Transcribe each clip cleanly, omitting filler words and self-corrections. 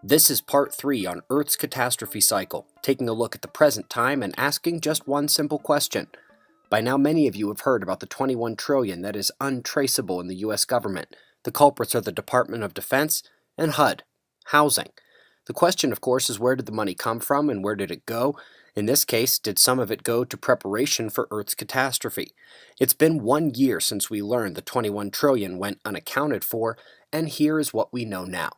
This is part 3 on Earth's catastrophe cycle, taking a look at the present time and asking just one simple question. By now many of you have heard about the 21 trillion that is untraceable in the US government. The culprits are the Department of Defense and HUD, housing. The question, of course, is where did the money come from and where did it go? In this case, did some of it go to preparation for Earth's catastrophe? It's been 1 year since we learned the 21 trillion went unaccounted for, and here is what we know now.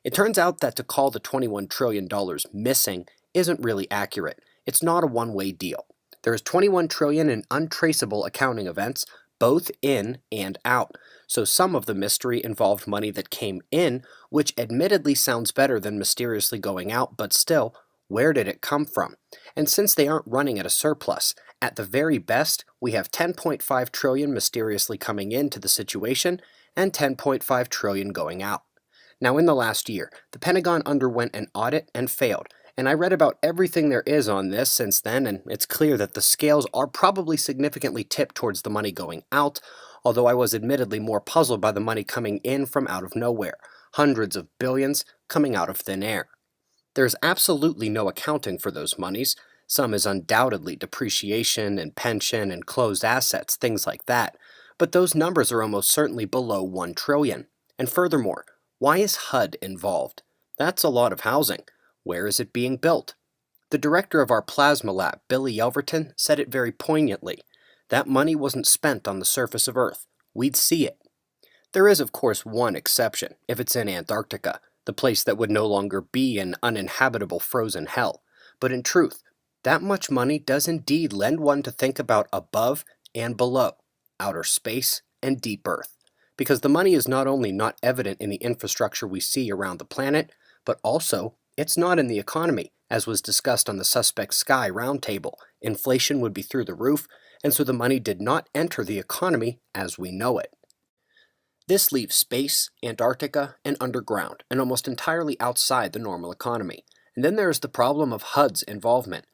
It turns out that to call the $21 trillion missing isn't really accurate. It's not a one-way deal. There is 21 trillion in untraceable accounting events, both in and out. So some of the mystery involved money that came in, which admittedly sounds better than mysteriously going out, but still, where did it come from? And since they aren't running at a surplus, at the very best, we have 10.5 trillion mysteriously coming into the situation and 10.5 trillion going out. Now, in the last year, the Pentagon underwent an audit and failed, and I read about everything there is on this since then, and it's clear that the scales are probably significantly tipped towards the money going out, although I was admittedly more puzzled by the money coming in from out of nowhere, hundreds of billions coming out of thin air. There's absolutely no accounting for those monies. Some is undoubtedly depreciation and pension and closed assets, things like that, but those numbers are almost certainly below 1 trillion. And furthermore, why is HUD involved? That's a lot of housing. Where is it being built? The director of our plasma lab, Billy Yelverton, said it very poignantly. That money wasn't spent on the surface of Earth. We'd see it. There is, of course, one exception, if it's in Antarctica, the place that would no longer be an uninhabitable frozen hell. But in truth, that much money does indeed lend one to think about above and below, outer space and deep Earth. Because the money is not only not evident in the infrastructure we see around the planet, but also it's not in the economy, as was discussed on the Suspect Sky roundtable. Inflation would be through the roof, and so the money did not enter the economy as we know it. This leaves space, Antarctica, and underground, and almost entirely outside the normal economy. And then there is the problem of HUD's involvement.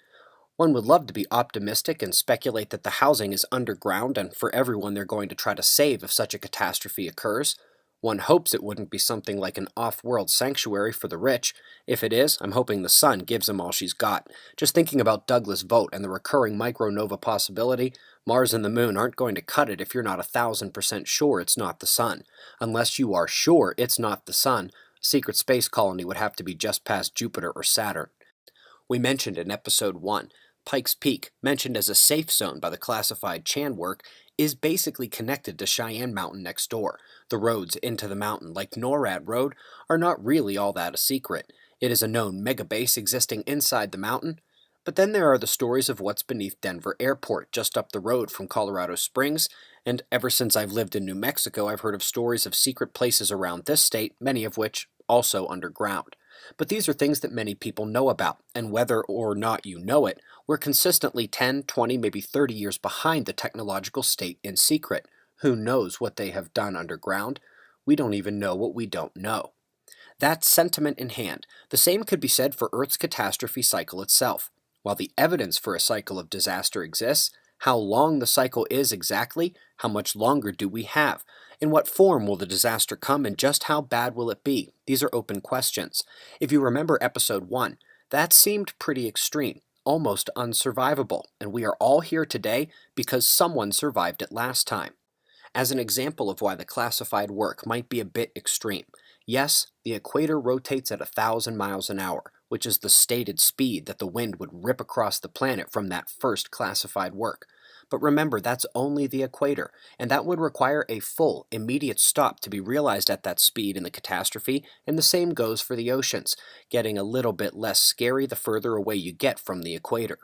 One would love to be optimistic and speculate that the housing is underground and for everyone they're going to try to save if such a catastrophe occurs. One hopes it wouldn't be something like an off-world sanctuary for the rich. If it is, I'm hoping the sun gives them all she's got. Just thinking about Douglas Vogt and the recurring micronova possibility, Mars and the moon aren't going to cut it if you're not 1,000% sure it's not the sun. Unless you are sure it's not the sun, a secret space colony would have to be just past Jupiter or Saturn. We mentioned in episode 1, Pikes Peak, mentioned as a safe zone by the classified Chan work, is basically connected to Cheyenne Mountain next door. The roads into the mountain, like NORAD Road, are not really all that a secret. It is a known megabase existing inside the mountain. But then there are the stories of what's beneath Denver Airport, just up the road from Colorado Springs, and ever since I've lived in New Mexico, I've heard of stories of secret places around this state, many of which also underground. But these are things that many people know about, and whether or not you know it, we're consistently 10, 20, maybe 30 years behind the technological state in secret. Who knows what they have done underground? We don't even know what we don't know. That sentiment in hand, the same could be said for Earth's catastrophe cycle itself. While the evidence for a cycle of disaster exists, how long the cycle is exactly, how much longer do we have? In what form will the disaster come and just how bad will it be? These are open questions. If you remember episode 1, that seemed pretty extreme, almost unsurvivable, and we are all here today because someone survived it last time. As an example of why the classified work might be a bit extreme, yes, the equator rotates at 1,000 miles an hour, which is the stated speed that the wind would rip across the planet from that first classified work. But remember, that's only the equator, and that would require a full, immediate stop to be realized at that speed in the catastrophe, and the same goes for the oceans, getting a little bit less scary the further away you get from the equator.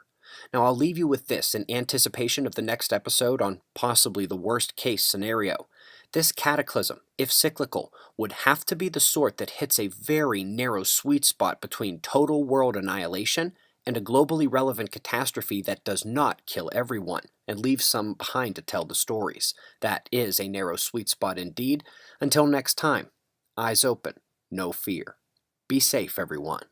Now I'll leave you with this in anticipation of the next episode on possibly the worst case scenario. This cataclysm, if cyclical, would have to be the sort that hits a very narrow sweet spot between total world annihilation and a globally relevant catastrophe that does not kill everyone and leaves some behind to tell the stories. That is a narrow sweet spot indeed. Until next time, eyes open, no fear. Be safe, everyone.